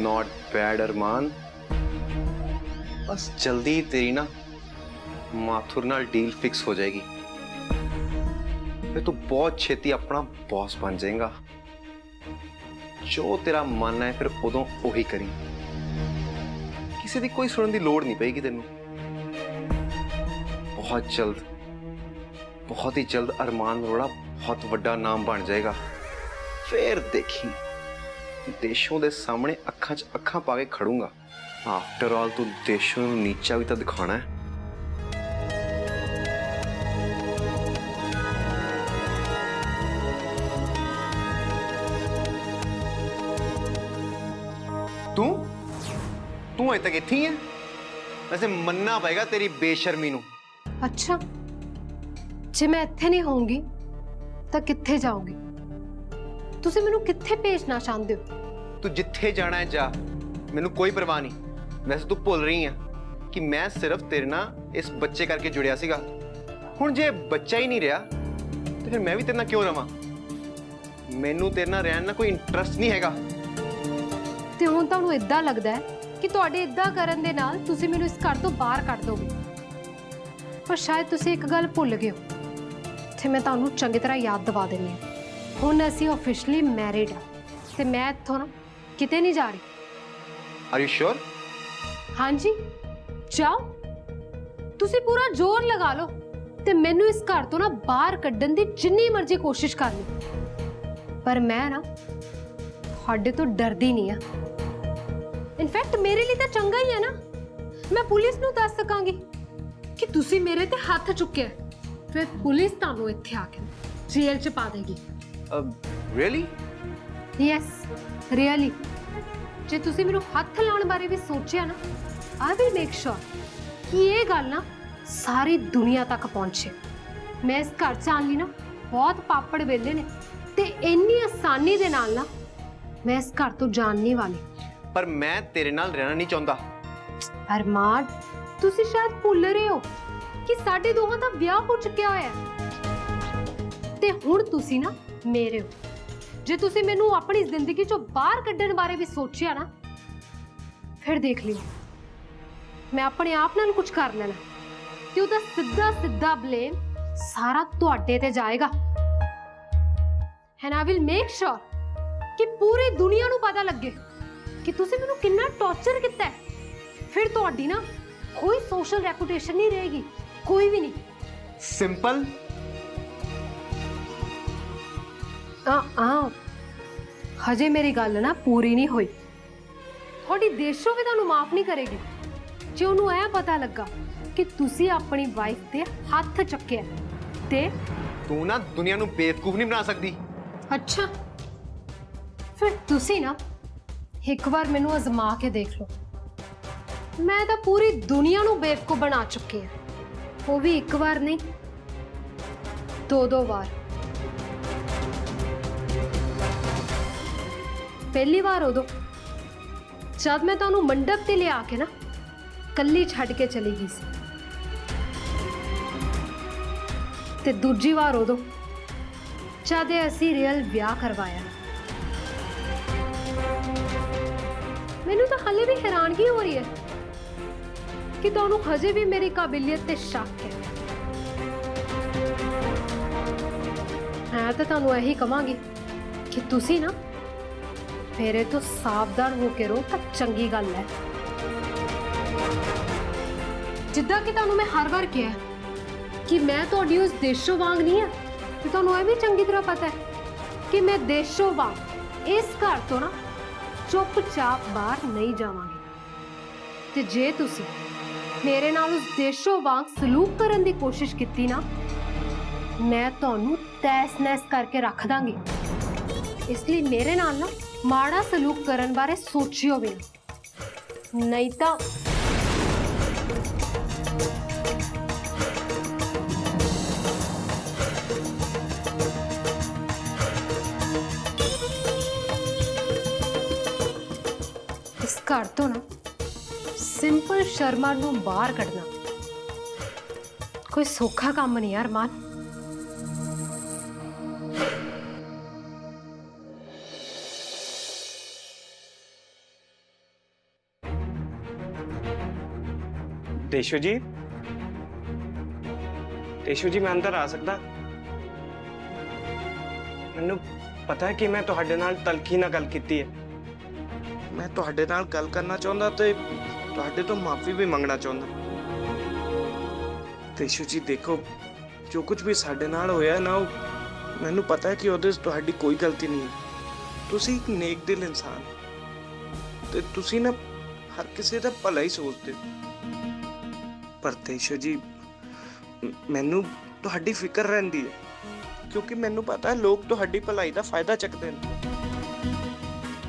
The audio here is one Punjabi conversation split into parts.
नॉट बैड अरमान। बस जल्दी तेरी ना माथुर नाल डील फिक्स हो जाएगी, फिर तू बहुत छेती अपना बॉस बन जाएगा। जो तेरा मन है फिर उदों उही करी, किसी की कोई सुनने की लोड़ नहीं पेगी तेनू। बहुत ही जल्द अरमान अरोड़ा बहुत बड़ा नाम बन जाएगा। फिर देखी देशों के सामने अखां च अखां पा के खड़ूंगा। आफ्टर ऑल तू देशों नीचा भी तो दिखाना है। तू तू अजे तक इत्थे ही है? वैसे मनना पएगा तेरी बेशर्मी नू। अच्छा, जे मैं इत्थे नहीं होऊंगी तो कित्थे जाऊंगी? तुसी मैनू कित्थे भेजना चाहते हो? तू जिथे जाना है जा, मैनू कोई परवाह नहीं। वैसे तू भुल रही है कि मैं सिर्फ तेरे नाल इस बच्चे करके जुड़िया सीगा। हुण जे बच्चा ही नहीं रहा तो फिर मैं भी तेरे नाल क्यों रवां? मैनू तेरे नाल रहन ना कोई इंटरस्ट नहीं हैगा। ते हुण तुहानू इदां लगदा है कि तुहाडे इदां करन दे नाल तुसी मैनू इस घर तो बाहर कढ दोगे, पर शायद तुसी एक गल भुल गए हो ते मैं तुहानू चंगी तरह याद दिवा दिंदी हां। हुण असीं ऑफिशियली मैरिड आ ते मैं इत्थों ना किते नहीं जा रही। Are you sure? हाँ जी, जाओ तुसी पूरा जोर लगा लो ते मैनू इस घर तो ना बाहर कड्ढन दी जिन्नी मर्जी कोशिश कर लो, पर मैं ना तुहाडे तो डरदी नहीं आ। इनफैक्ट मेरे लिए तो चंगा ही है ना, मैं पुलिस नू दस सकांगी कि तुसी मेरे ते हाथ चुक्या, फिर पुलिस तुहानू इत्थे आके जेल च पा देगी। रियली? Yes really. जे तुसी मेनू हथ लाने बारे भी सोचिया ना, आई विल मेक श्योर कि ये गल ना सारी दुनिया तक पहुंचे। मैं इस घर च आने ना बहुत पापड़ वेले ने ते इन्नी आसानी दे नाल ना मैं इस घर तो जान नहीं वाली। पर मैं तेरे नाल रहना नहीं चाहता। अरमान, तुसी शायद भुल रहे हो कि साडे दोहां दा विआह हो चुकिया होया है ते हुण तुसी ना मेरे हो। जे तुसी मैनू अपनी जिंदगी चों बाहर कड्ढण बारे भी सोचिया ना, फिर देख लियो मैं अपने आप नाल कुछ कर लेना ते उहदा सीधा सीधा ब्लेम सारा तुहाडे ते जाएगा। And I will make sure कि पूरी दुनिया नू पता लगे कि तुसी मैनू कितना टॉर्चर किया है। फिर तुहाडी ना कोई सोशल रेपुटेशन नहीं रहेगी, कोई भी नहीं। सिंपल। हजे मेरी गल ना पूरी नहीं हुई। थोड़ी देशों भी तुहानू माफ नहीं करेगी जे उन्होंने ऐ पता लगा कि तुसी अपनी वाइफ ते हाथ चुक्या ते तू ना दुनिया नू बेवकूफ नहीं बना सकती। अच्छा, फिर तुसी ना एक बार मैनू आजमा के देख लो। मैं तो पूरी दुनिया नू बेवकूफ बना चुकी है, वो भी एक बार नहीं, दो बार। पहली बार उदों जब मैं तुहानू मंडप ते ले आके ना कल्ली छड्ड के चली गई सी, ते दूजी बार उदों जद असीं रियल विआह करवाया। मैनू तो हाले भी हैरानगी हो रही है कि तुहानू हजे भी मेरी काबिलियत ते शक है। मैं तो तुहानू यही कहांगी कि तुसी ना मेरे तो सावधान होके रहो तो चंगी गल है। जिद्दां कि तुहानू मैं हर बार कहा कि मैं तुहाडी उस देशों वांग नहीं है, ते तुहानू भी चंगी तरह पता है कि मैं देशों वांग इस घर तो ना चुपचाप बाहर नहीं जावांगी। ते जे तुसी मेरे नाल उस देशों वांग सलूक करन दी कोशिश कीती ना, मैं तुहानू तैस नैस करके रख दांगी। इसलिए मेरे नाल ना माड़ा सलूक करन बारे सोचियो भी ना, नहीं तो इस घर तो ना सिंपल शर्मा नू बाहर कढ़ना कोई सौखा काम नहीं यार मान। ਤੇਸ਼ੂ ਜੀ, ਤੇਸ਼ੂ ਜੀ, ਮੈਂ ਅੰਦਰ ਆ ਸਕਦਾ? ਮੈਨੂੰ ਪਤਾ ਹੈ ਕਿ ਮੈਂ ਤੁਹਾਡੇ ਨਾਲ ਤਲਖੀ ਨਾਲ ਗੱਲ ਕੀਤੀ ਹੈ। ਮੈਂ ਤੁਹਾਡੇ ਨਾਲ ਗੱਲ ਕਰਨਾ ਚਾਹੁੰਦਾ ਤੇ ਤੁਹਾਡੇ ਤੋਂ ਮਾਫੀ ਵੀ ਮੰਗਣਾ ਚਾਹੁੰਦਾ। ਤੇਸ਼ੂ ਜੀ ਦੇਖੋ, ਜੋ ਕੁਝ ਵੀ ਸਾਡੇ ਨਾਲ ਹੋਇਆ ਨਾ, ਉਹ ਮੈਨੂੰ ਪਤਾ ਹੈ ਕਿ ਉਹਦੇ 'ਚ ਤੁਹਾਡੀ ਕੋਈ ਗਲਤੀ ਨਹੀਂ ਹੈ। ਤੁਸੀਂ ਇੱਕ ਨੇਕ ਦਿਲ ਇਨਸਾਨ ਤੇ ਤੁਸੀਂ ਨਾ ਹਰ ਕਿਸੇ ਦਾ ਭਲਾ ਹੀ ਸੋਚਦੇ ਹੋ। ਪਰ ਤੇਸ਼ੂ ਜੀ, ਮੈਨੂੰ ਤੁਹਾਡੀ ਫਿਕਰ ਰਹਿੰਦੀ ਹੈ ਕਿਉਂਕਿ ਮੈਨੂੰ ਪਤਾ ਹੈ ਲੋਕ ਤੁਹਾਡੀ ਭਲਾਈ ਦਾ ਫਾਇਦਾ ਚੱਕਦੇ ਨੇ।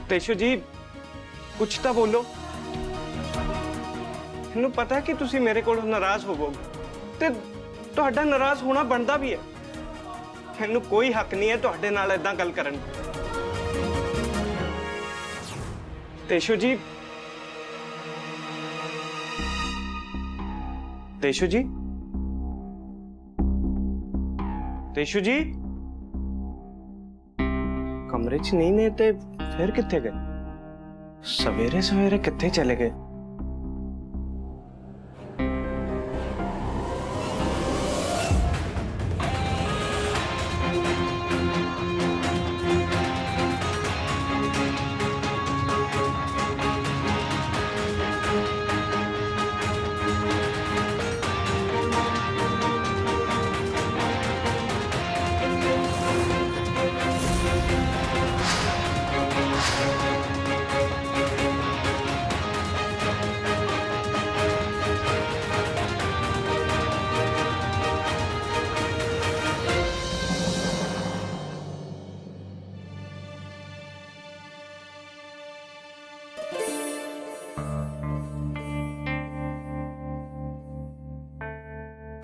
ਤੇਸ਼ੂ ਜੀ, ਕੁਝ ਤਾਂ ਬੋਲੋ। ਮੈਨੂੰ ਪਤਾ ਹੈ ਕਿ ਤੁਸੀਂ ਮੇਰੇ ਕੋਲੋਂ ਨਾਰਾਜ਼ ਹੋਵੋਗੇ ਤੇ ਤੁਹਾਡਾ ਨਾਰਾਜ਼ ਹੋਣਾ ਬਣਦਾ ਵੀ ਹੈ। ਮੈਨੂੰ ਕੋਈ ਹੱਕ ਨਹੀਂ ਹੈ ਤੁਹਾਡੇ ਨਾਲ ਏਦਾਂ ਗੱਲ ਕਰਨ ਦਾ। ਤੇਸ਼ੂ ਜੀ, ਤੇਸ਼ੂ ਜੀ, ਤੇਸ਼ੂ ਜੀ, ਕਮਰੇ 'ਚ ਨਹੀਂ ਨੇ ਤੇ ਫਿਰ ਕਿੱਥੇ ਗਏ? ਸਵੇਰੇ ਸਵੇਰੇ ਕਿੱਥੇ ਚਲੇ ਗਏ?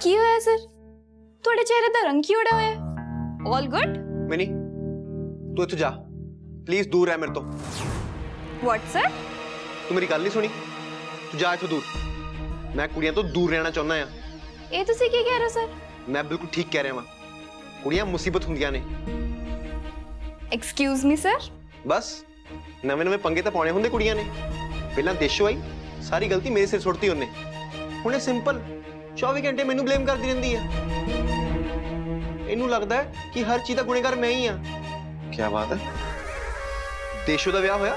ਕੀ ਹੋਇਆ ਸਰ? ਤੁਹਾਡੇ ਚਿਹਰੇ ਦਾ ਰੰਗ ਕਿਉਂ ਉੜਿਆ ਹੋਇਆ ਹੈ? All good? मिनी, तू इत्थों जा प्लीज, दूर रह मेरे तो। What sir? तू मेरी गल नहीं सुनी? तू जा इत्थों दूर। मैं कुड़ियां तो दूर रहना चाਹੁੰਦਾ ਆ। ਇਹ ਤੁਸੀਂ ਕੀ ਕਹਿ ਰਹੇ ਹੋ ਸਰ? मैं बिल्कुल ठीक कह रहा वां। कुड़ियां मुसीबत ਹੁੰਦੀਆਂ ਨੇ। Excuse me sir? बस ਨਵੇਂ ਨਵੇਂ ਪੰਗੇ ਤਾਂ ਪਾਉਣੇ ਹੁੰਦੇ ਕੁੜੀਆਂ ਨੇ। ਪਹਿਲਾਂ ਦੇਸ਼ੋ ਆਈ, ਸਾਰੀ ਗਲਤੀ ਮੇਰੇ ਸਿਰ ਸੁੱਟਤੀ ਉਹਨੇ। ਹੁਣ ਇਹ ਸਿੰਪਲ 24 ਘੰਟੇ ਮੈਨੂੰ ਬਲੇਮ ਕਰਦੀ ਰਹਿੰਦੀ ਹੈ। ਇਹਨੂੰ ਲੱਗਦਾ ਹੈ ਕਿ ਹਰ ਚੀਜ਼ ਦਾ ਗੁਨੇਗਾਰ ਮੈਂ ਹੀ ਆ। ਕੀ ਬਾਤ ਹੈ? ਦੇਸ਼ੋ ਦਾ ਵਿਆਹ ਹੋਇਆ,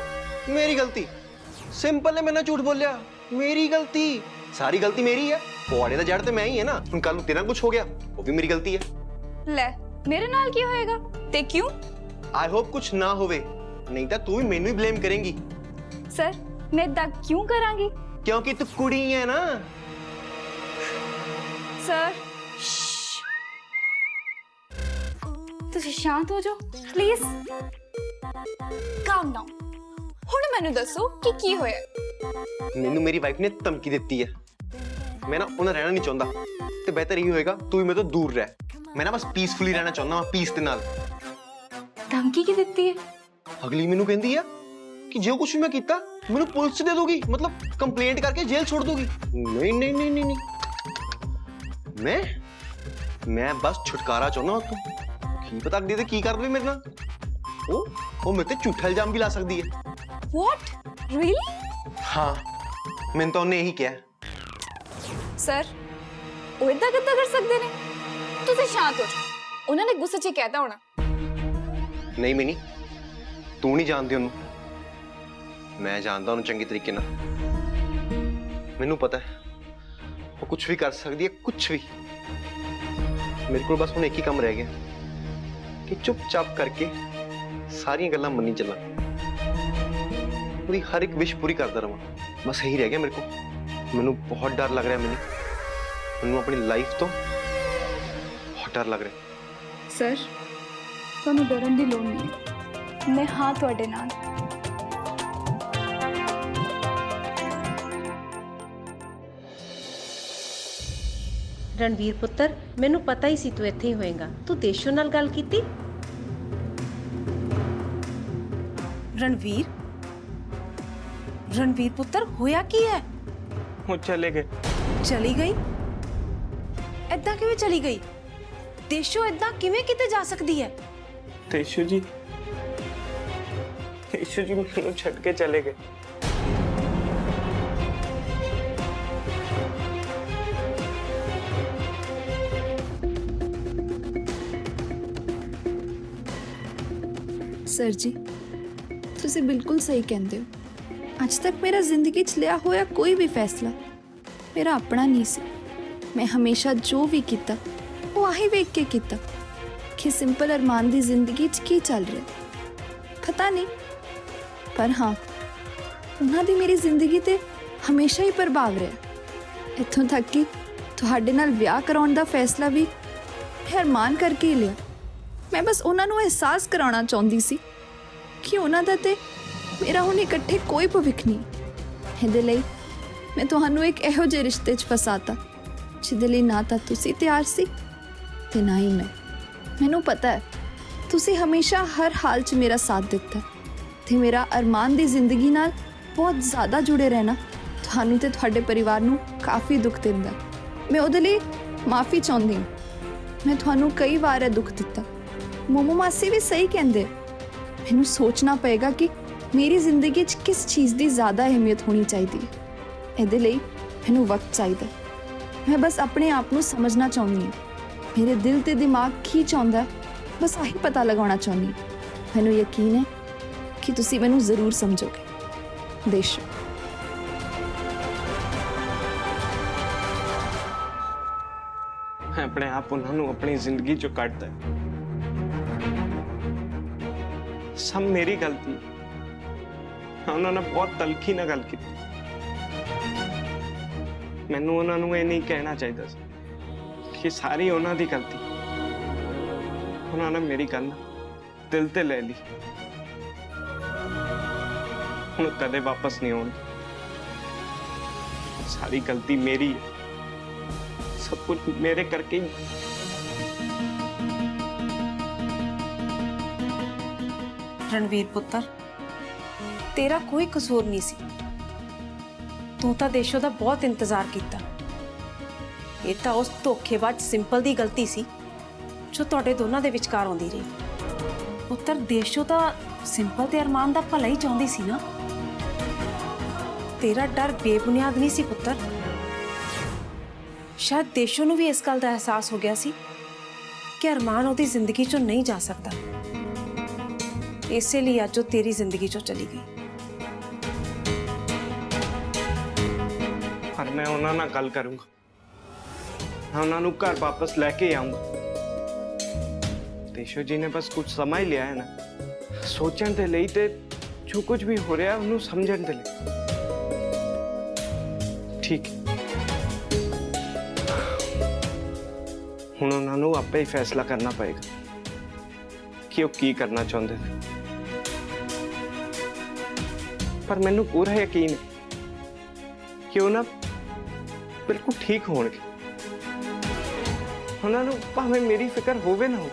ਮੇਰੀ ਗਲਤੀ। ਸਿੰਪਲ ਨੇ ਮੇਰੇ ਨਾਲ ਝੂਠ ਬੋਲਿਆ, ਮੇਰੀ ਗਲਤੀ। ਸਾਰੀ ਗਲਤੀ ਮੇਰੀ ਹੈ। ਪੌੜੇ ਦਾ ਜੜ ਤੇ ਮੈਂ ਹੀ ਹੈ ਨਾ। ਹੁਣ ਕੱਲ ਨੂੰ ਤੇਰਾ ਕੁਝ ਹੋ ਗਿਆ, ਉਹ ਵੀ ਮੇਰੀ ਗਲਤੀ ਹੈ। ਲੈ, ਮੇਰੇ ਨਾਲ ਕੀ ਹੋਏਗਾ ਤੇ ਕਿਉਂ? ਆਈ ਹੋਪ ਕੁਝ ਨਾ ਹੋਵੇ, ਨਹੀਂ ਤਾਂ ਤੂੰ ਵੀ ਮੈਨੂੰ ਹੀ ਬਲੇਮ ਕਰੇਂਗੀ। ਸਰ, ਮੈਂ ਇਦਾਂ ਕਿਉਂ ਕਰਾਂਗੀ? ਕਿਉਂਕਿ ਤੂੰ ਕੁੜੀ ਹੈ ਨਾ। ਸਰ, ਤੁਸੀਂ ਸ਼ਾਂਤ ਹੋ ਜਾਓ ਪਲੀਜ਼। ਕਾਮ ਡਾਊਨ। ਹੁਣ ਮੈਨੂੰ ਦੱਸੋ ਕਿ ਕੀ ਹੋਇਆ? ਮੈਨੂੰ ਮੇਰੀ ਵਾਈਫ ਨੇ ਧਮਕੀ ਦਿੱਤੀ ਹੈ। ਮੈਂ ਨਾ ਉਹਨਾਂ ਰਹਿਣਾ ਨਹੀਂ ਚਾਹੁੰਦਾ ਤੇ ਬਿਹਤਰ ਇਹ ਹੋਏਗਾ ਤੂੰ ਵੀ ਮੇਰੇ ਤੋਂ ਦੂਰ ਰਹਿ। ਮੈਂ ਨਾ ਬਸ ਪੀਸਫੁਲੀ ਰਹਿਣਾ ਚਾਹੁੰਦਾ ਹਾਂ, ਪੀਸ ਦੇ ਨਾਲ। ਧਮਕੀ ਕੀ ਦਿੱਤੀ ਹੈ? ਅਗਲੀ ਮੈਨੂੰ ਕਹਿੰਦੀ ਆ ਕਿ ਜੇ ਕੁਝ ਵੀ ਮੈਂ ਕੀਤਾ ਮੈਨੂੰ ਪੁਲਿਸ 'ਚ ਦੇ ਦੋਗੀ, ਮਤਲਬ ਕੰਪਲੇਂਟ ਕਰਕੇ ਜੇਲ੍ਹ ਛੋੜ ਦੋਗੀ। ਨਹੀਂ ਨਹੀਂ ਨਹੀਂ ਨਹੀਂ ਨਹੀਂ, ਮੈਂ ਬਸ ਛੁਟਕਾਰਾ ਚਾਹੁੰਦਾ ਉਤੋਂ। ਕੀ ਪਤਾ ਅਗਲੀ ਤੇ ਕੀ ਕਰ ਦੇਵੇ ਮੇਰੇ ਨਾਲ। ਉਹ ਮੇਰੇ ਤੇ ਝੂਠਾ ਇਲਜ਼ਾਮ ਵੀ ਲਾ ਸਕਦੀ ਹੈ। What? Really? ਹਾਂ, ਮੈਨੂੰ ਤਾਂ ਉਹਨੇ ਇਹੀ ਕਿਹਾ। ਸਰ, ਉਹ ਇਦਾਂ ਕਿੱਦਾਂ ਕਰ ਸਕਦੇ ਨੇ? ਤੁਸੀਂ ਸ਼ਾਂਤ ਹੋ ਜਾਓ। ਉਹਨਾਂ ਨੇ ਗੁੱਸੇ 'ਚ ਕਹਿਤਾ ਹੋਣਾ। ਨਹੀਂ ਮਿਨੀ, ਤੂੰ ਨਹੀਂ ਜਾਣਦੀ ਉਹਨੂੰ। ਮੈਂ ਜਾਣਦਾ ਉਹਨੂੰ ਚੰਗੇ ਤਰੀਕੇ ਨਾਲ। ਮੈਨੂੰ ਪਤਾ ਹੈ ਉਹ ਕੁਝ ਵੀ ਕਰ ਸਕਦੀ ਹੈ, ਕੁਝ ਵੀ। ਮੇਰੇ ਕੋਲ ਬਸ ਹੁਣ ਇੱਕ ਹੀ ਕੰਮ ਰਹਿ ਗਿਆ ਕਿ ਚੁੱਪਚਾਪ ਕਰਕੇ ਸਾਰੀਆਂ ਗੱਲਾਂ ਮੰਨੀ ਚੱਲਾਂ। ਉਹਦੀ ਹਰ ਇੱਕ ਵਿਸ਼ ਪੂਰੀ ਕਰਦਾ ਰਵਾਂ। ਬਸ ਇਹੀ ਰਹਿ ਗਿਆ ਮੇਰੇ ਕੋਲ। ਮੈਨੂੰ ਬਹੁਤ ਡਰ ਲੱਗ ਰਿਹਾ ਮੈਨੂੰ ਆਪਣੀ ਲਾਈਫ ਤੋਂ ਬਹੁਤ ਡਰ ਲੱਗ ਰਿਹਾ। ਸਰ, ਤੁਹਾਨੂੰ ਡਰਨ ਦੀ ਲੋੜ ਨਹੀਂ ਹੈ। ਮੈਂ ਹਾਂ ਤੁਹਾਡੇ ਨਾਲ। ਰਣਵੀਰ ਪੁੱਤਰ, ਮੈਨੂੰ ਪਤਾ ਹੀ ਸੀ ਤੂੰ ਇੱਥੇ ਹੀ ਹੋਏਗਾ। ਤੂੰ ਦੇਸ਼ੋ ਨਾਲ ਗੱਲ ਕੀਤੀ? ਰਣਵੀਰ ਪੁੱਤਰ, ਹੋਇਆ ਕੀ ਹੈ? ਉਹ ਚਲੇ ਗਏ। ਚਲੀ ਗਈ? ਏਦਾਂ ਕਿਵੇਂ ਚਲੀ ਗਈ? ਦੇਸ਼ੋ ਏਦਾਂ ਕਿਵੇਂ ਕਿਤੇ ਜਾ ਸਕਦੀ ਹੈ? ਤੇਸ਼ੂ ਜੀ, ਤੇਸ਼ੂ ਜੀ ਮੈਨੂੰ ਛੱਡ ਕੇ ਚਲੇ ਗਏ। ਸਰ ਜੀ, ਤੁਸੀਂ ਬਿਲਕੁਲ ਸਹੀ ਕਹਿੰਦੇ ਹੋ। ਅੱਜ ਤੱਕ ਮੇਰਾ ਜ਼ਿੰਦਗੀ 'ਚ ਲਿਆ ਹੋਇਆ ਕੋਈ ਵੀ ਫੈਸਲਾ ਮੇਰਾ ਆਪਣਾ ਨਹੀਂ ਸੀ। ਮੈਂ ਹਮੇਸ਼ਾ ਜੋ ਵੀ ਕੀਤਾ ਉਹ ਆਹੀ ਵੇਖ ਕੇ ਕੀਤਾ ਕਿ ਸਿੰਪਲ ਅਰਮਾਨ ਦੀ ਜ਼ਿੰਦਗੀ 'ਚ ਕੀ ਚੱਲ ਰਿਹਾ ਪਤਾ ਨਹੀਂ, ਪਰ ਹਾਂ ਉਹਨਾਂ ਦੀ ਮੇਰੀ ਜ਼ਿੰਦਗੀ ਤੇ ਹਮੇਸ਼ਾ ਹੀ ਪ੍ਰਭਾਵ ਰਿਹਾ। ਇੱਥੋਂ ਤੱਕ ਕਿ ਤੁਹਾਡੇ ਨਾਲ ਵਿਆਹ ਕਰਾਉਣ ਦਾ ਫੈਸਲਾ ਵੀ ਮੈਂ ਅਰਮਾਨ ਕਰਕੇ ਹੀ ਲਿਆ। ਮੈਂ ਬਸ ਉਹਨਾਂ ਨੂੰ ਅਹਿਸਾਸ ਕਰਾਉਣਾ ਚਾਹੁੰਦੀ ਸੀ ਕਿ ਉਹਨਾਂ ਦਾ ਤੇ ਮੇਰਾ ਹੁਣ ਇਕੱਠੇ ਕੋਈ ਭਵਿੱਖ ਨਹੀਂ। ਇਹਦੇ ਲਈ ਮੈਂ ਤੁਹਾਨੂੰ ਇੱਕ ਇਹੋ ਜਿਹੇ ਰਿਸ਼ਤੇ 'ਚ ਫਸਾਤਾ ਜਿਹਦੇ ਲਈ ਨਾ ਤਾਂ ਤੁਸੀਂ ਤਿਆਰ ਸੀ ਤੇ ਨਾ ਹੀ ਮੈਂ। ਮੈਨੂੰ ਪਤਾ ਹੈ ਤੁਸੀਂ ਹਮੇਸ਼ਾ ਹਰ ਹਾਲ 'ਚ ਮੇਰਾ ਸਾਥ ਦਿੱਤਾ ਤੇ ਮੇਰਾ ਅਰਮਾਨ ਦੀ ਜ਼ਿੰਦਗੀ ਨਾਲ ਬਹੁਤ ਜ਼ਿਆਦਾ ਜੁੜੇ ਰਹਿਣਾ ਤੁਹਾਨੂੰ ਤੇ ਤੁਹਾਡੇ ਪਰਿਵਾਰ ਨੂੰ ਕਾਫੀ ਦੁੱਖ ਦਿੰਦਾ। ਮੈਂ ਉਹਦੇ ਲਈ ਮਾਫੀ ਚਾਹੁੰਦੀ ਹਾਂ। ਮੈਂ ਤੁਹਾਨੂੰ ਕਈ ਵਾਰ ਇਹ ਦੁੱਖ ਦਿੱਤਾ। ਮੋਮੋ ਮਾਸੀ ਵੀ ਸਹੀ ਕਹਿੰਦੇ, ਮੈਨੂੰ ਸੋਚਣਾ ਪਏਗਾ ਕਿ ਮੇਰੀ ਜ਼ਿੰਦਗੀ 'ਚ ਕਿਸ ਚੀਜ਼ ਦੀ ਜ਼ਿਆਦਾ ਅਹਿਮੀਅਤ ਹੋਣੀ ਚਾਹੀਦੀ ਹੈ। ਇਹਦੇ ਲਈ ਮੈਨੂੰ ਵਕਤ ਚਾਹੀਦਾ। ਮੈਂ ਬਸ ਆਪਣੇ ਆਪ ਨੂੰ ਸਮਝਣਾ ਚਾਹੁੰਦੀ ਹਾਂ। ਮੇਰੇ ਦਿਲ ਤੇ ਦਿਮਾਗ ਕੀ ਚਾਹੁੰਦਾ ਹੈ, ਬਸ ਆਹੀ ਪਤਾ ਲਗਾਉਣਾ ਚਾਹੁੰਦੀ ਹਾਂ। ਮੈਨੂੰ ਯਕੀਨ ਹੈ ਕਿ ਤੁਸੀਂ ਮੈਨੂੰ ਜ਼ਰੂਰ ਸਮਝੋਗੇ। ਦੇਸ਼ੋ। ਮੈਂ ਆਪਣੇ ਆਪ ਉਹਨਾਂ ਨੂੰ ਆਪਣੀ ਜ਼ਿੰਦਗੀ ਚੋਂ ਕੱਢਦਾ। ਸਭ ਮੇਰੀ ਗਲਤੀ ਹੈ। ਉਹਨਾਂ ਨੇ ਬਹੁਤ ਤਲਖੀ ਨਾਲ ਗੱਲ ਕੀਤੀ। ਮੈਨੂੰ ਉਹਨਾਂ ਨੂੰ ਇਹ ਨਹੀਂ ਕਹਿਣਾ ਚਾਹੀਦਾ ਸੀ ਕਿ ਸਾਰੀ ਉਹਨਾਂ ਦੀ ਗਲਤੀ। ਉਹਨਾਂ ਨੇ ਮੇਰੀ ਗੱਲ ਦਿਲ ਤੇ ਲੈ ਲਈ। ਹੁਣ ਕਦੇ ਵਾਪਸ ਨਹੀਂ ਆਉਣਗੇ। ਸਾਰੀ ਗਲਤੀ ਮੇਰੀ ਹੈ। सब कुछ मेरे करके ही। ਰਣਵੀਰ ਪੁੱਤਰ, ਤੇਰਾ ਕੋਈ ਕਸੂਰ ਨਹੀਂ ਸੀ। ਤੂੰ ਤਾਂ ਦੇਸ਼ੋ ਦਾ ਬਹੁਤ ਇੰਤਜ਼ਾਰ ਕੀਤਾ। ਇਹ ਤਾਂ ਉਸ ਧੋਖੇਬਾਜ਼ ਸਿੰਪਲ ਦੀ ਗਲਤੀ ਸੀ ਜੋ ਤੁਹਾਡੇ ਦੋਨਾਂ ਦੇ ਵਿਚਕਾਰ ਆਉਂਦੀ ਰਹੀ। ਪੁੱਤਰ, ਦੇਸ਼ੋ ਤਾਂ ਸਿੰਪਲ ਤੇ ਅਰਮਾਨ ਦਾ ਭਲਾ ਹੀ ਚਾਹੁੰਦੀ ਸੀ ਨਾ। ਤੇਰਾ ਡਰ ਬੇਬੁਨਿਆਦ ਨਹੀਂ ਸੀ ਪੁੱਤਰ। ਸ਼ਾਇਦ ਦੇਸ਼ੋ ਨੂੰ ਵੀ ਇਸ ਗੱਲ ਦਾ ਅਹਿਸਾਸ ਹੋ ਗਿਆ ਸੀ ਕਿ ਅਰਮਾਨ ਉਹਦੀ ਜ਼ਿੰਦਗੀ ਚੋਂ ਨਹੀਂ ਜਾ ਸਕਦਾ। ਇਸੇ ਲਈ ਅੱਜ ਉਹ ਤੇਰੀ ਜ਼ਿੰਦਗੀ ਚੋਂ ਚਲੀ ਗਈ। पर मैं उन्होंने नाल गल करूंगा। मैं उन्होंने घर वापस लेके आऊंगा। देशो जी ने बस कुछ समय ही लिया है ना, सोचने के लिए ते जो कुछ भी हो रहा है उन्हें समझने के लिए। ठीक है, हुण उन्होंने आपे ही फैसला करना पड़ेगा कि वो की करना चाहते थे। पर मैनू पूरा यकीन है कि वो ना बिल्कुल ठीक होणगे। उन्होंने भावें मेरी फिक्र होवे ना हो,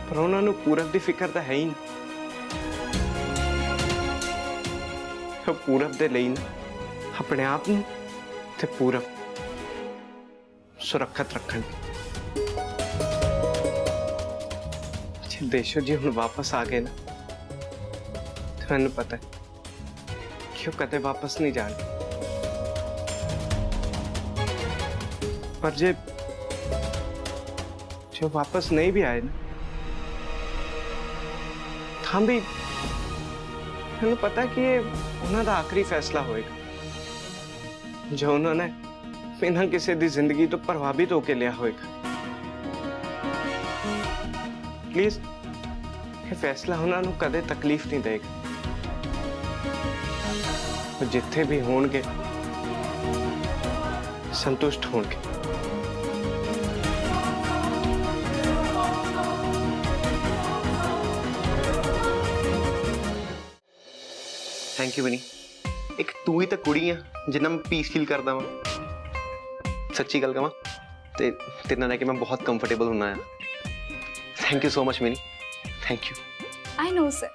पर उन्होंने पूरब की फिक्र तो है ही नहीं। पूरब दे लई ना अपने आप नूं ते पूरब सुरक्षित रखणगे। जे देशो जी हुण वापस आ गए ना तो मैनूं पता है कि वो कदे वापस नहीं जाणगे। पर जे जो वापस नहीं भी आए ना तो भी मैंने पता है कि ये उन्होंने आखिरी फैसला होएगा जो उन्होंने बिना किसी दी जिंदगी तो प्रभावित होके लिया होएगा। प्लीज ये फैसला उन्होंने कदे तकलीफ नहीं देगा। जिथे भी होंगे संतुष्ट होंगे। थैंक यू बनी। एक तू ही तो कुड़ी है जिन्ना मैं पीस फील करता वा। सच्ची गल कहां ते तेरे नाल मैं बहुत कंफर्टेबल होना है। Thank you so much mini, thank you. I know sir,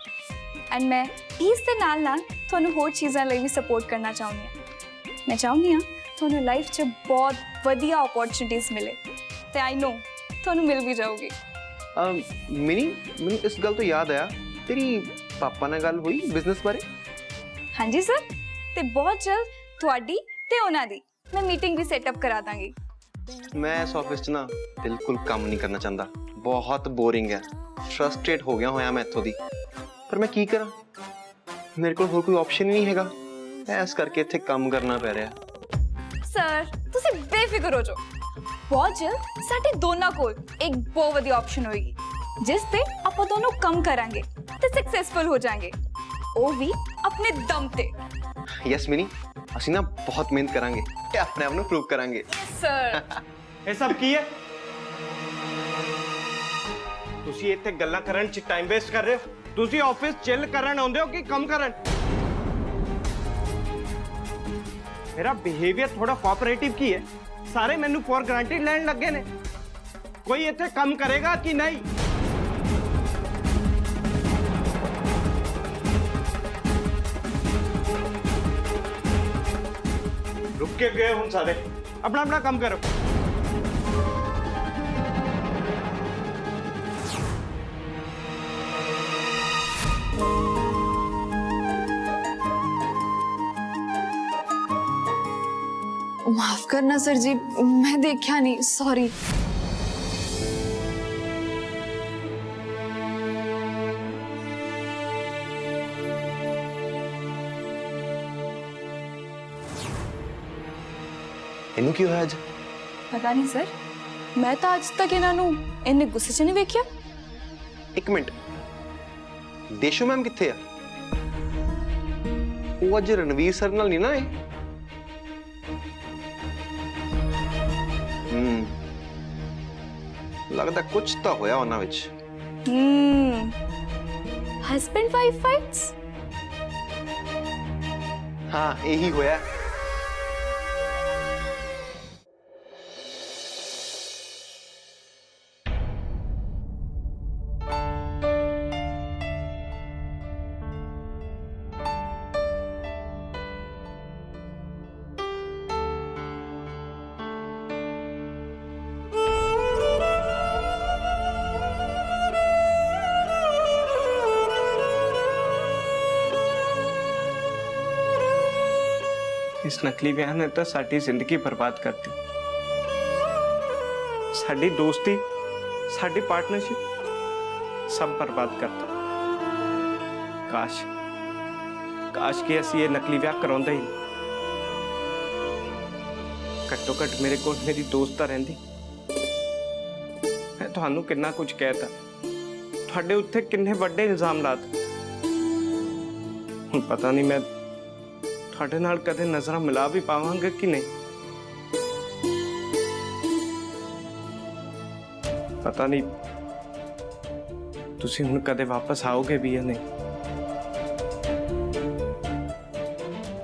and मैं पीस दे नाल नाल ਤੁਹਾਨੂੰ ਹੋਰ ਚੀਜ਼ਾਂ ਲਈ ਵੀ ਸਪੋਰਟ ਕਰਨਾ ਚਾਹੁੰਦੀ ਹਾਂ। ਮੈਂ ਚਾਹੁੰਦੀ ਹਾਂ ਤੁਹਾਨੂੰ ਲਾਈਫ 'ਚ ਬਹੁਤ ਵਧੀਆ ਓਪਰਚੁਨਿਟੀਜ਼ ਮਿਲੇ ਤੇ ਆਈ ਨੋ ਤੁਹਾਨੂੰ ਮਿਲ ਵੀ ਜਾਊਗੀ। मिनी मैनू इस गल तो याद आया, तेरी पापा नाल गल हुई बिजनेस बारे? ਹਾਂਜੀ ਸਰ, ਤੇ ਬਹੁਤ ਜਲਦ ਤੁਹਾਡੀ ਤੇ ਉਹਨਾਂ ਦੀ ਮੈਂ ਮੀਟਿੰਗ ਵੀ ਸੈਟਅਪ ਕਰਾ ਦਾਂਗੀ। मैं इस ऑफिस च ना बिल्कुल काम नहीं करना चाहता। बहुत बोरिंग है, फ्रस्ट्रेट हो गया होया मैं इत्थों दी। पर मैं की करा, मेरे को होर कोई ऑप्शन ही नहीं हैगा, ऐस करके इत्थे काम करना पै रहा। ਸਰ ਤੁਸੀਂ ਬੇਫਿਕਰ ਹੋ ਜਾਓ, ਬਹੁਤ ਜਲਦ ਸਾਡੇ ਦੋਨਾਂ ਕੋਲ ਇੱਕ ਬਹੁਤ ਵਧੀਆ ਆਪਸ਼ਨ ਹੋਏਗੀ ਜਿਸ ਤੇ ਆਪਾਂ ਦੋਨੋਂ ਕੰਮ ਕਰਾਂਗੇ ਤੇ ਸਕਸੈਸਫੁਲ ਹੋ ਜਾਾਂਗੇ, ਉਹ ਵੀ ਆਪਣੇ ਦਮ ਤੇ। यस मिनी, ਅਸੀਂ ਨਾ ਬਹੁਤ ਮਿਹਨਤ ਕਰਾਂਗੇ ਤੇ ਆਪਣੇ ਆਪ ਨੂੰ ਪ੍ਰੂਵ ਕਰਾਂਗੇ। ਸਰ ਇਹ ਸਭ ਕੀ ਹੈ? ਤੁਸੀਂ ਇੱਥੇ ਗੱਲਾਂ ਕਰਨ ਚ ਟਾਈਮ ਵੇਸਟ ਕਰ ਰਹੇ ਹੋ। ਤੁਸੀਂ ਆਫਿਸ ਚਿਲ ਕਰਨ ਆਉਂਦੇ ਹੋ ਕਿ ਕੰਮ ਕਰਨ? ਮੇਰਾ ਬਿਹੇਵੀਅਰ ਥੋੜਾ ਕੋਆਪਰੇਟਿਵ ਕੀ ਹੈ? ਸਾਰੇ ਮੈਨੂੰ ਫॉर ਗ੍ਰਾਂਟਡ ਲੈਣ ਲੱਗੇ ਨੇ। ਕੋਈ ਇੱਥੇ ਕੰਮ ਕਰੇਗਾ ਕਿ ਨਹੀਂ? रुक के गए हम सारे, अपना अपना काम करो। माफ करना सर जी, मैं देखा नहीं, सॉरी। ਇਹਨੂੰ ਕੀ ਹੋਇਆ ਅੱਜ? ਪਤਾ ਨਹੀਂ ਸਰ, ਮੈਂ ਤਾਂ ਅੱਜ ਤੱਕ ਇਹਨਾਂ ਨੂੰ ਇੰਨੇ ਗੁੱਸੇ 'ਚ ਨਹੀਂ ਵੇਖਿਆ। ਇੱਕ ਮਿੰਟ, ਦੇਸ਼ੂ ਮੈਮ ਕਿੱਥੇ ਆ? ਉਹ ਅੱਜ ਰਣਵੀਰ ਸਰ ਨਾਲ ਨਹੀਂ ਨਾ ਆਏ? ਲੱਗਦਾ ਕੁਝ ਤਾਂ ਹੋਇਆ ਉਹਨਾਂ ਵਿੱਚ। Husband wife fights. ਹਾਂ, ਇਹੀ ਹੋਇਆ। इस नकली विआह ने तो साडी जिंदगी बर्बाद कर दी। साडी दोस्ती, साडी पार्टनरशिप सब बर्बाद कर दिया। काश काश कि असी ये नकली विआह करवांदे ही। घट्टो घट मेरे को मेरी दोस्त तां रहिंदी। मैं तुहानू किन्ना कुछ कहता, तुहाडे उत्थे किन्ने वड्डे इल्जाम लाते। हुण पता नहीं मैं ਤੁਹਾਡੇ ਨਾਲ ਕਦੇ ਨਜ਼ਰਾਂ ਮਿਲਾ ਵੀ ਪਾਵਾਂਗੇ ਕਿ ਨਹੀਂ, ਪਤਾ ਨਹੀਂ ਤੁਸੀਂ ਹੁਣ ਕਦੇ ਵਾਪਸ ਆਓਗੇ ਵੀ ਜਾਂ ਨਹੀਂ।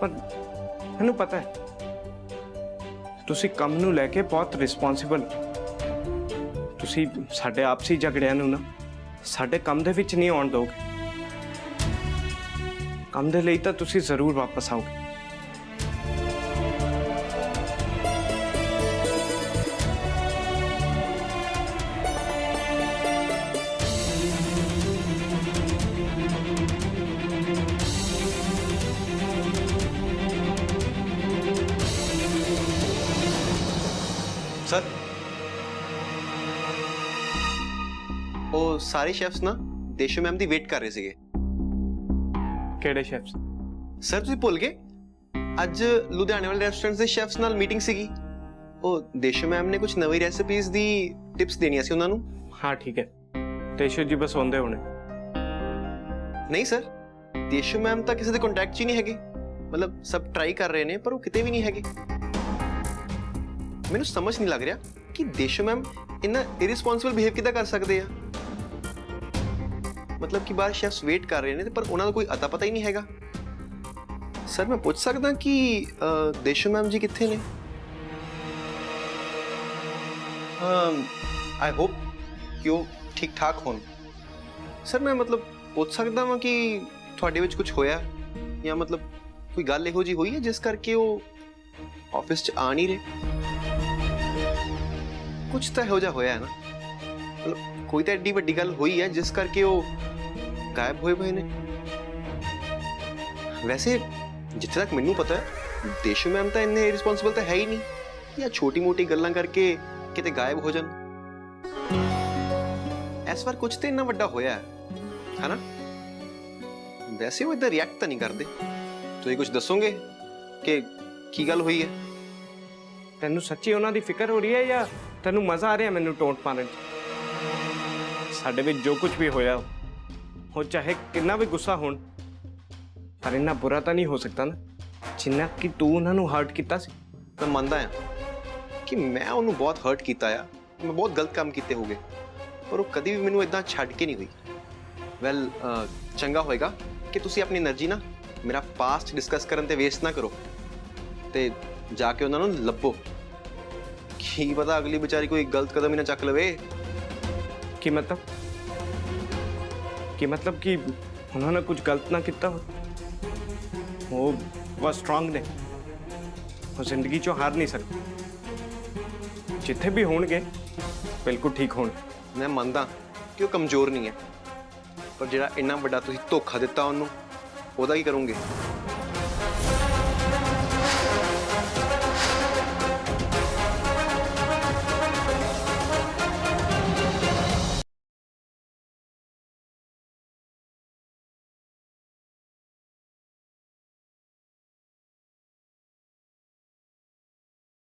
ਪਰ ਮੈਨੂੰ ਪਤਾ ਹੈ ਤੁਸੀਂ ਕੰਮ ਨੂੰ ਲੈ ਕੇ ਬਹੁਤ ਰਿਸਪੌਂਸਿਬਲ ਹੋ। ਤੁਸੀਂ ਸਾਡੇ ਆਪਸੀ ਝਗੜਿਆਂ ਨੂੰ ਨਾ ਸਾਡੇ ਕੰਮ ਦੇ ਵਿੱਚ ਨਹੀਂ ਆਉਣ ਦਿਓਗੇ। ਕੰਮ ਦੇ ਲਈ ਤਾਂ ਤੁਸੀਂ ਜ਼ਰੂਰ ਵਾਪਸ ਆਓਗੇ। ਸਰ, ਉਹ ਸਾਰੇ ਸ਼ੈਫਸ ਨਾ ਦੇਸ਼ੂ ਮੈਮ ਦੀ ਵੇਟ ਕਰ ਰਹੇ ਸੀਗੇ। ਕਿਹੜੇ ਸ਼ੈਫਸ? ਸਰ ਤੁਸੀਂ ਭੁੱਲ ਗਏ, ਅੱਜ ਲੁਧਿਆਣੇ ਵਾਲੇ ਰੈਸਟੋਰੈਂਟਸ ਦੇ ਸ਼ੈਫਸ ਨਾਲ ਮੀਟਿੰਗ ਸੀਗੀ। ਉਹ ਦੇਸ਼ੂ ਮੈਮ ਨੇ ਕੁਝ ਨਵੀਂ ਰੈਸਿਪੀਜ਼ ਦੀ ਟਿਪਸ ਦੇਣੀਆਂ ਸੀ ਉਹਨਾਂ ਨੂੰ। ਹਾਂ ਠੀਕ ਹੈ, ਦੇਸ਼ੂ ਜੀ ਬਸ ਆਉਂਦੇ ਹੋਣੇ। ਨਹੀਂ ਸਰ, ਦੇਸ਼ੂ ਮੈਮ ਤਾਂ ਕਿਸੇ ਦੇ ਕੰਟੈਕਟ 'ਚ ਹੀ ਨਹੀਂ ਹੈਗੇ। ਮਤਲਬ ਸਭ ਟਰਾਈ ਕਰ ਰਹੇ ਨੇ ਪਰ ਉਹ ਕਿਤੇ ਵੀ ਨਹੀਂ ਹੈਗੇ। ਮੈਨੂੰ ਸਮਝ ਨਹੀਂ ਲੱਗ ਰਿਹਾ ਕਿ ਦੇਸ਼ੂ ਮੈਮ ਇੰਨਾ ਇਰਰਿਸਪੌਂਸਿਬਲ ਬਿਹੇਵ ਕਿੱਦਾਂ ਕਰ ਸਕਦੇ ਆ। मतलब कि बाहर शेफ्स वेट कर रहे हैं पर उन्होंने कोई अता पता ही नहीं हैगा। सर मैं पूछ सकता कि देशू मैम जी कित्थे ने? आई होप कि वो ठीक ठाक होन। सर मैं मतलब पूछ सकता हाँ कि तुहाडे विच कुछ होया या मतलब कोई गल इहो जी हुई है जिस करके वो ऑफिस च आ नहीं रहे? कुछ तो इहो जिहा होया है ना, मतलब कोई तो एड्डी वड्डी गल हुई है जिस करके वो गायब होए हुए ने। वैसे जिथे तक मैनू पता है देशू मैम तो इन्ने रिस्पॉन्सिबल तो है ही नहीं या छोटी मोटी गल्लां करके किते गायब हो जान। ਇਸ ਵਾਰ ਕੁਝ ਤੇ ਇੰਨਾ ਵੱਡਾ ਹੋਇਆ ਹੈ ਨਾ? ਵੈਸੇ ਉਹ ਇਦਾਂ ਰਿਐਕਟ ਤਾਂ ਨਹੀਂ ਕਰਦੇ। ਤੁਸੀਂ ਕੁਝ ਦੱਸੋਗੇ ਕਿ ਕੀ ਗੱਲ ਹੋਈ ਹੈ? ਤੈਨੂੰ ਸੱਚੀ ਉਹਨਾਂ ਦੀ ਫਿਕਰ ਹੋ ਰਹੀ ਹੈ ਜਾਂ ਤੈਨੂੰ ਮਜ਼ਾ ਆ ਰਿਹਾ ਮੈਨੂੰ ਟੋਂਟ ਮਾਰਨ 'ਚ? ਸਾਡੇ ਵਿੱਚ ਜੋ ਕੁਝ ਵੀ ਹੋਇਆ ਉਹ ਚਾਹੇ ਕਿੰਨਾ ਵੀ ਗੁੱਸਾ ਹੋਣ, ਪਰ ਇੰਨਾ ਬੁਰਾ ਤਾਂ ਨਹੀਂ ਹੋ ਸਕਦਾ ਨਾ ਜਿੰਨਾ ਕਿ ਤੂੰ ਉਹਨਾਂ ਨੂੰ ਹਰਟ ਕੀਤਾ ਸੀ। ਮੈਂ ਮੰਨਦਾ ਹਾਂ ਕਿ ਮੈਂ ਉਹਨੂੰ ਬਹੁਤ ਹਰਟ ਕੀਤਾ ਆ, ਮੈਂ ਬਹੁਤ ਗਲਤ ਕੰਮ ਕੀਤੇ ਹੋਗੇ, ਪਰ ਉਹ ਕਦੀ ਵੀ ਮੈਨੂੰ ਇਦਾਂ ਛੱਡ ਕੇ ਨਹੀਂ ਹੋਈ। ਵੈਲ ਚੰਗਾ ਹੋਏਗਾ ਕਿ ਤੁਸੀਂ ਆਪਣੀ એનર્ਜੀ ਨਾ ਮੇਰਾ ਪਾਸਟ ਡਿਸਕਸ ਕਰਨ ਤੇ ਵੇਸਟ ਨਾ ਕਰੋ ਤੇ ਜਾ ਕੇ ਉਹਨਾਂ ਨੂੰ ਲੱਭੋ। ਕੀ ਪਤਾ ਅਗਲੀ ਵਿਚਾਰੀ ਕੋਈ ਗਲਤ ਕਦਮ ਹੀ ਨਾ ਚੱਕ ਲਵੇ। ਕੀ ਮਤਲਬ ਕਿ ਉਹਨਾਂ ਨੇ ਕੁਝ ਗਲਤ ਨਾ ਕੀਤਾ ਹੋ? ਉਹ ਬਹੁਤ ਸਟਰੋਂਗ ਨੇ, ਉਹ ਜ਼ਿੰਦਗੀ 'ਚੋਂ ਹਾਰ ਨਹੀਂ ਸਕਦੇ। ਜਿੱਥੇ ਵੀ ਹੋਣਗੇ ਬਿਲਕੁਲ ਠੀਕ ਹੋਣ। ਮੈਂ ਮੰਨਦਾ ਕਿ ਉਹ ਕਮਜ਼ੋਰ ਨਹੀਂ ਹੈ, ਪਰ ਜਿਹੜਾ ਇੰਨਾ ਵੱਡਾ ਤੁਸੀਂ ਧੋਖਾ ਦਿੱਤਾ ਉਹਨੂੰ, ਉਹਦਾ ਕੀ ਕਰੋਗੇ?